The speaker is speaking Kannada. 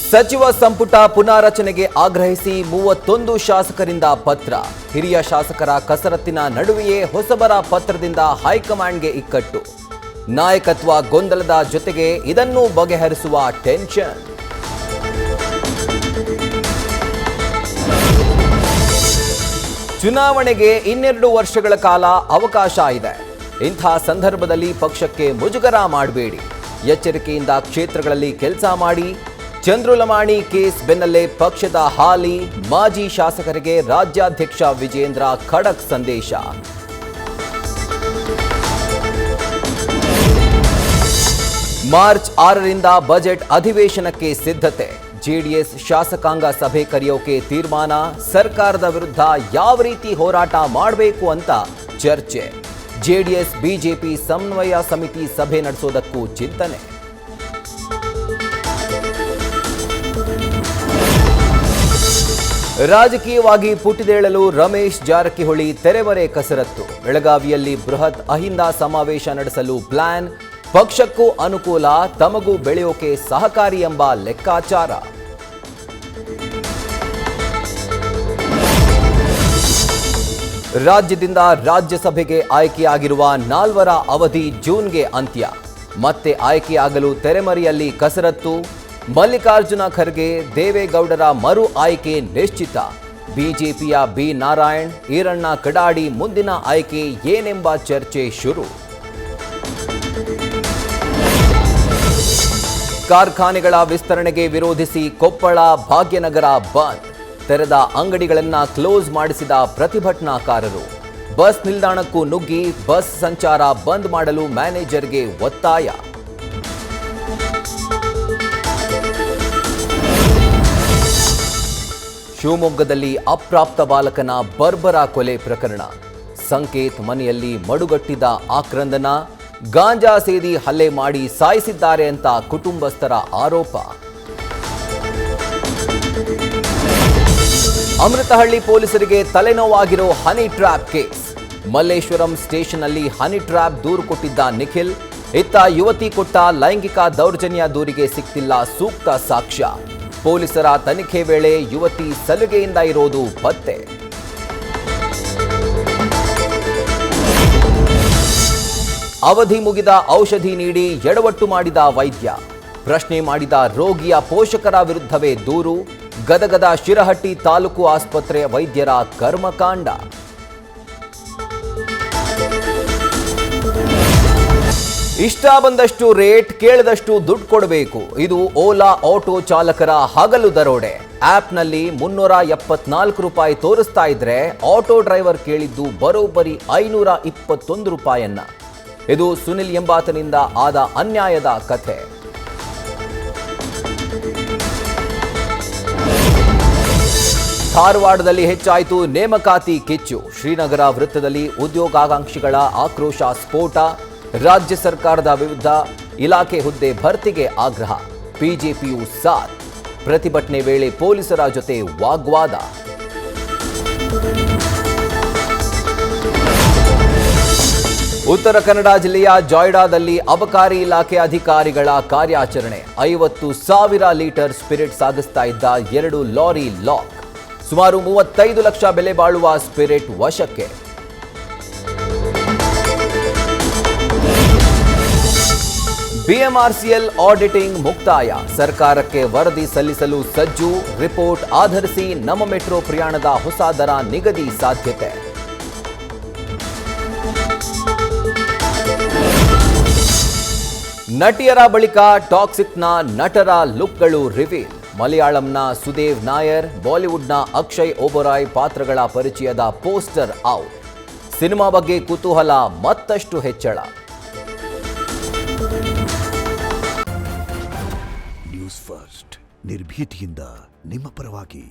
ಸಚಿವ ಸಂಪುಟ ಪುನಾರಚನೆಗೆ ಆಗ್ರಹಿಸಿ 31 ಶಾಸಕರಿಂದ ಪತ್ರ. ಹಿರಿಯ ಶಾಸಕರ ಕಸರತ್ತಿನ ನಡುವೆಯೇ ಹೊಸಬರ ಪತ್ರದಿಂದ ಹೈಕಮಾಂಡ್ಗೆ ಇಕ್ಕಟ್ಟು. ನಾಯಕತ್ವ ಗೊಂದಲದ ಜೊತೆಗೆ ಇದನ್ನು ಬಗೆಹರಿಸುವ ಟೆನ್ಷನ್. ಚುನಾವಣೆಗೆ 2 ವರ್ಷಗಳ ಕಾಲ ಅವಕಾಶ ಇದೆ. ಇಂಥ ಸಂದರ್ಭದಲ್ಲಿ ಪಕ್ಷಕ್ಕೆ ಮುಜುಗರ ಮಾಡಬೇಡಿ. ಎಚ್ಚರಿಕೆಯಿಂದ ಕ್ಷೇತ್ರಗಳಲ್ಲಿ ಕೆಲಸ ಮಾಡಿ. ಚಂದ್ರುಲಮಾಣಿ ಕೇಸ್ ಬೆನ್ನಲ್ಲೇ ಪಕ್ಷದ ಹಾಲಿ ಮಾಜಿ ಶಾಸಕರಿಗೆ ರಾಜ್ಯಾಧ್ಯಕ್ಷ ವಿಜೇಂದ್ರ ಖಡಕ್ ಸಂದೇಶ. ಮಾರ್ಚ್ 6ರಿಂದ ಬಜೆಟ್ ಅಧಿವೇಶನಕ್ಕೆ ಸಿದ್ಧತೆ. ಜೆಡಿಎಸ್ ಶಾಸಕಾಂಗ ಸಭೆ ಕರೆಯೋಕೆ ತೀರ್ಮಾನ. ಸರ್ಕಾರದ ವಿರುದ್ಧ ಯಾವ ರೀತಿ ಹೋರಾಟ ಮಾಡಬೇಕು ಅಂತ ಚರ್ಚೆ. ಜೆಡಿಎಸ್ ಬಿಜೆಪಿ ಸಮನ್ವಯ ಸಮಿತಿ ಸಭೆ ನಡೆಸೋದಕ್ಕೂ ಚಿಂತನೆ. ರಾಜಕೀಯವಾಗಿ ಪುಟಿದೇಳಲು ರಮೇಶ್ ಜಾರಕಿಹೊಳಿ ತೆರೆಮರೆ ಕಸರತ್ತು. ಬೆಳಗಾವಿಯಲ್ಲಿ ಬೃಹತ್ ಅಹಿಂದ ಸಮಾವೇಶ ನಡೆಸಲು ಪ್ಲಾನ್. ಪಕ್ಷಕ್ಕೂ ಅನುಕೂಲ, ತಮಗೂ ಬೆಳೆಯೋಕೆ ಸಹಕಾರಿ ಎಂಬ ಲೆಕ್ಕಾಚಾರ. ರಾಜ್ಯದಿಂದ ರಾಜ್ಯಸಭೆಗೆ ಆಯ್ಕೆಯಾಗಿರುವ 4ರ ಅವಧಿ ಜೂನ್ಗೆ ಅಂತ್ಯ. ಮತ್ತೆ ಆಯ್ಕೆಯಾಗಲು ತೆರೆಮರೆಯಲ್ಲಿ ಕಸರತ್ತು. ಮಲ್ಲಿಕಾರ್ಜುನ ಖರ್ಗೆ, ದೇವೇಗೌಡರ ಮರು ಆಯ್ಕೆ ನಿಶ್ಚಿತ. ಬಿಜೆಪಿಯ ಬಿ ನಾರಾಯಣ್, ಈರಣ್ಣ ಕಡಾಡಿ ಮುಂದಿನ ಆಯ್ಕೆ ಏನೆಂಬ ಚರ್ಚೆ ಶುರು. ಕಾರ್ಖಾನೆಗಳ ವಿಸ್ತರಣೆಗೆ ವಿರೋಧಿಸಿ ಕೊಪ್ಪಳ ಭಾಗ್ಯನಗರ ಬಂದ್. ತೆರೆದ ಅಂಗಡಿಗಳನ್ನು ಕ್ಲೋಸ್ ಮಾಡಿಸಿದ ಪ್ರತಿಭಟನಾಕಾರರು. ಬಸ್ ನಿಲ್ದಾಣಕ್ಕೂ ನುಗ್ಗಿ ಬಸ್ ಸಂಚಾರ ಬಂದ್ ಮಾಡಲು ಮ್ಯಾನೇಜರ್ಗೆ ಒತ್ತಾಯ. ಶಿವಮೊಗ್ಗದಲ್ಲಿ ಅಪ್ರಾಪ್ತ ಬಾಲಕನ ಬರ್ಬರ ಕೊಲೆ ಪ್ರಕರಣ. ಸಂಕೇತ್ ಮನೆಯಲ್ಲಿ ಮಡುಗಟ್ಟಿದ ಆಕ್ರಂದನ. ಗಾಂಜಾ ಸೇದಿ ಹಲ್ಲೆ ಮಾಡಿ ಸಾಯಿಸಿದ್ದಾರೆ ಅಂತ ಕುಟುಂಬಸ್ಥರ ಆರೋಪ. ಅಮೃತಹಳ್ಳಿ ಪೊಲೀಸರಿಗೆ ತಲೆನೋವಾಗಿರೋ ಹನಿ ಟ್ರ್ಯಾಪ್ ಕೇಸ್. ಮಲ್ಲೇಶ್ವರಂ ಸ್ಟೇಷನ್ನಲ್ಲಿ ಹನಿ ಟ್ರ್ಯಾಪ್ ದೂರು ಕೊಟ್ಟಿದ್ದ ನಿಖಿಲ್. ಇತ್ತ ಯುವತಿ ಕೊಟ್ಟ ಲೈಂಗಿಕ ದೌರ್ಜನ್ಯ ದೂರಿಗೆ ಸಿಕ್ತಿಲ್ಲ ಸೂಕ್ತ ಸಾಕ್ಷ್ಯ. ಪೊಲೀಸರ ತನಿಖೆ ವೇಳೆ ಯುವತಿ ಸಲುಗೆಯಿಂದ ಇರೋದು ಪತ್ತೆ. ಅವಧಿ ಮುಗಿದ ಔಷಧಿ ನೀಡಿ ಎಡವಟ್ಟು ಮಾಡಿದ ವೈದ್ಯ. ಪ್ರಶ್ನೆ ಮಾಡಿದ ರೋಗಿಯ ಪೋಷಕರ ವಿರುದ್ಧವೇ ದೂರು. ಗದಗದ ಶಿರಹಟ್ಟಿ ತಾಲೂಕು ಆಸ್ಪತ್ರೆ ವೈದ್ಯರ ಕರ್ಮಕಾಂಡ. ಇಷ್ಟ ಬಂದಷ್ಟು ರೇಟ್, ಕೇಳದಷ್ಟು ದುಡ್ಡು ಕೊಡಬೇಕು. ಇದು ಓಲಾ ಆಟೋ ಚಾಲಕರ ಹಗಲು ದರೋಡೆ. ಆಪ್ನಲ್ಲಿ 374 ರೂಪಾಯಿ ತೋರಿಸ್ತಾ ಇದ್ರೆ ಆಟೋ ಡ್ರೈವರ್ ಕೇಳಿದ್ದು ಬರೋಬ್ಬರಿ 521 ರೂಪಾಯನ್ನ. ಇದು ಸುನಿಲ್ ಎಂಬಾತನಿಂದ ಆದ ಅನ್ಯಾಯದ ಕಥೆ. ಧಾರವಾಡದಲ್ಲಿ ಹೆಚ್ಚಾಯಿತು ನೇಮಕಾತಿ ಕಿಚ್ಚು. ಶ್ರೀನಗರ ವೃತ್ತದಲ್ಲಿ ಉದ್ಯೋಗಾಕಾಂಕ್ಷಿಗಳ ಆಕ್ರೋಶ ಸ್ಫೋಟ. ರಾಜ್ಯ ಸರ್ಕಾರದ ವಿರುದ್ಧ ಇಲಾಖೆ ಹುದ್ದೆ ಭರ್ತಿಗೆ ಆಗ್ರಹ. ಬಿಜೆಪಿಯು ಸಾಥ್. ಪ್ರತಿಭಟನೆ ವೇಳೆ ಪೊಲೀಸರ ಜೊತೆ ವಾಗ್ವಾದ. ಉತ್ತರ ಕನ್ನಡ ಜಿಲ್ಲೆಯ ಜಾಯ್ಡಾದಲ್ಲಿ ಅಬಕಾರಿ ಇಲಾಖೆ ಅಧಿಕಾರಿಗಳ ಕಾರ್ಯಾಚರಣೆ. 50,000 ಲೀಟರ್ ಸ್ಪಿರಿಟ್ ಸಾಗಿಸ್ತಾ ಇದ್ದ 2 ಲಾರಿ ಲಾಕ್. ಸುಮಾರು 35 ಲಕ್ಷ ಬೆಲೆ ಬಾಳುವ ಸ್ಪಿರಿಟ್ ವಶಕ್ಕೆ. ಬಿಎಂಆರ್ಸಿಎಲ್ ಆಡಿಟಿಂಗ್ ಮುಕ್ತಾಯ. ಸರ್ಕಾರಕ್ಕೆ ವರದಿ ಸಲ್ಲಿಸಲು ಸಜ್ಜು. ರಿಪೋರ್ಟ್ ಆಧರಿಸಿ ನಮ್ಮ ಮೆಟ್ರೋ ಪ್ರಯಾಣದ ಹೊಸ ದರ ನಿಗದಿ ಸಾಧ್ಯತೆ. ನಟಿಯರ ಬಳಿಕ ಟಾಕ್ಸಿಕ್ನ ನಟರ ಲುಕ್ಗಳು ರಿವೀಲ್. ಮಲಯಾಳಂನ ಸುದೇವ್ ನಾಯರ್, ಬಾಲಿವುಡ್ನ ಅಕ್ಷಯ್ ಓಬರಾಯ್ ಪಾತ್ರಗಳ ಪರಿಚಯದ ಪೋಸ್ಟರ್ ಔಟ್. ಸಿನಿಮಾ ಬಗ್ಗೆ ಕುತೂಹಲ ಮತ್ತಷ್ಟು ಹೆಚ್ಚಳ. ನ್ಯೂಸ್ ಫಸ್ಟ್, ನಿರ್ಭೀತಿಯಿಂದ ನಿಮ್ಮ ಪರವಾಗಿ.